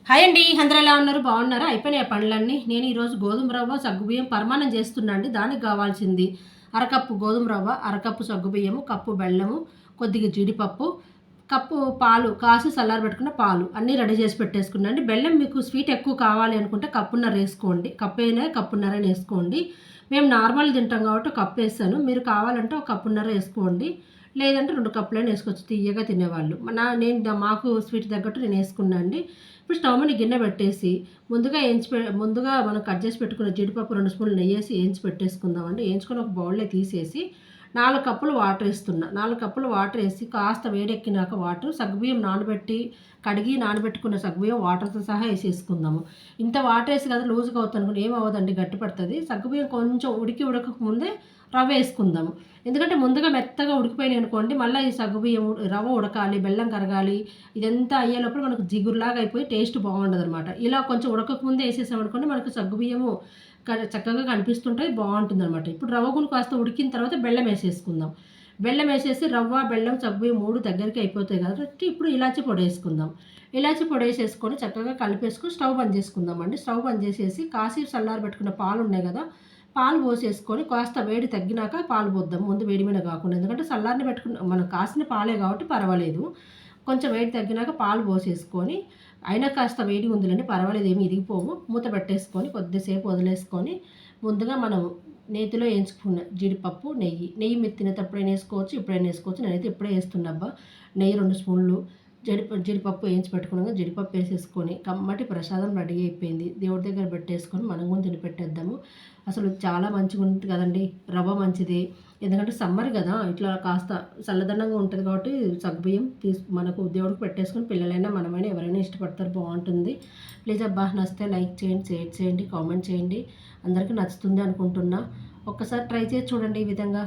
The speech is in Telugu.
హాయ్ అండి. అందరూ ఎలా ఉన్నారు? బాగున్నారా? అయిపోయినాయి ఆ పనులన్నీ. నేను ఈరోజు గోధుమ రవ్వ, సగ్గుబియ్యం పరమాన్నం చేస్తున్నా అండి. దానికి కావాల్సింది అరకప్పు గోధుమ రవ్వ, అరకప్పు సగ్గుబియ్యము, కప్పు బెల్లము, కొద్దిగా జీడిపప్పు, కప్పు పాలు కాసి చల్లారబెట్టుకున్న పాలు అన్నీ రెడీ చేసి పెట్టేసుకున్నా అండి. బెల్లం మీకు స్వీట్ ఎక్కువ కావాలి అనుకుంటే కప్పున్నర వేసుకోండి. కప్పున్నర వేసుకోండి. మేము నార్మల్ తింటాం కాబట్టి ఒక కప్పు వేసాను. మీరు కావాలంటే ఒక కప్పున్నర వేసుకోండి. లేదంటే 2 కప్పులైనా వేసుకోవచ్చు తియ్యగా తినేవాళ్ళు. మాకు స్వీట్ తగ్గట్టు నేను వేసుకున్నా అండి. ఇప్పుడు స్టవ్ మీద గిన్నె పెట్టేసి ముందుగా మనం కట్ చేసి పెట్టుకున్న జీడిపప్పు 2 స్పూన్లు నెయ్యేసి వేయించి పెట్టేసుకుందామండి. వేయించుకొని ఒక బౌల్‌లో తీసేసి 4 కప్పులు వాటర్ ఏస్తున్నా. 4 కప్పులు వాటర్ ఏసి కాస్త వేడెక్కినాక సగ్గుబియ్యం కడిగి నానబెట్టుకున్న సగ్గుబియ్యం వాటర్‌తో సహా ఏసేసుకుందాము. ఇంత వాటర్ ఏసి కదా లూజ్‌గా అవుద్దనుకోండి ఏమవ్వదండి గట్టి పడతది. సగ్గుబియ్యం కొంచెం ఉడకక ముందే రవ్వ ఏసుకుందాము. ఎందుకంటే ముందుగా మెత్తగా ఉడికిపోయినాయనుకోండి మళ్ళీ ఈ రవ్వ ఉడకాలి, బెల్లం కరగాలి. ఇదంతా అయ్యేలోపల మనకు జిగురులాగా అయిపోయి టేస్ట్ బాగుండదనమాట. ఇలా కొంచెం ఉడకక ముందే ఏసేసామనుకోండి మనకు సగ్గుబియ్యము చక్కగా కనిపిస్తుంటాయి బాగుంటుందనమాట. ఇప్పుడు రవ్వ కాస్త ఉడికిన తర్వాత బెల్లం ఏసేసుకుందాం. బెల్లం ఏసేసి రవ్వ, బెల్లం, సగ్గుబియ్యం 3 దగ్గరికి అయిపోతాయి కాబట్టి ఇప్పుడు ఇలాచీ పొడేసుకుందాం. ఇలాచీ పొడేసేసుకొని చక్కగా కలిపేసుకొని స్టవ్ బంద్ చేసుకుందామండి. స్టవ్ బంద్ చేసేసి కాసి చల్లారబెట్టుకున్న పాలున్నాయి కదా! పాలు పోసేసుకొని కాస్త వేడి తగ్గినాక పాలు పోద్దాం. ముందు వేడి మీద కాకుండా. ఎందుకంటే మనం కాసిన పాలే కాబట్టి పర్వాలేదు. కొంచెం వేడి తగ్గినాక పాలు పోసేసుకొని అయినా కాస్త వేడిగా ఉందిలెండి పర్వాలేదు ఏమి ఇరిగిపోవు. మూత పెట్టేసుకొని కొద్దిసేపు వదిలేసుకొని ముందుగా మనం నేతిలో వేయించుకున్న జీడిపప్పు, నెయ్యి మీరు తినేటప్పుడైనా వేసుకోవచ్చు, ఇప్పుడైనా వేసుకోవచ్చు. నేనైతే ఇప్పుడే వేస్తున్నా. నెయ్యి 2 స్పూన్లు, జీడిపప్పు వేయించి పెట్టుకున్నాక జీడిపప్పు వేసేసుకొని కమ్మటి ప్రసాదం రెడీ అయిపోయింది. దేవుడి దగ్గర పెట్టేసుకొని మనం కూడా తిని పెట్టేద్దాము. అసలు చాలా మంచిగా ఉంటుంది కదండీ! రవ్వ మంచిది. ఎందుకంటే సమ్మర్ కదా! ఇట్లా కాస్త చల్లదనంగా ఉంటుంది కాబట్టి సగ్గుబియ్యం మనకు దేవుడికి పెట్టేసుకొని పిల్లలైనా మనమైనా ఎవరైనా ఇష్టపడతారు బాగుంటుంది. ప్లీజ్ అబ్బా నచ్చితే లైక్ చేయండి, షేర్ చేయండి, కామెంట్ చేయండి. అందరికీ నచ్చుతుంది అనుకుంటున్నా. ఒక్కసారి ట్రై చేసి చూడండి ఈ విధంగా.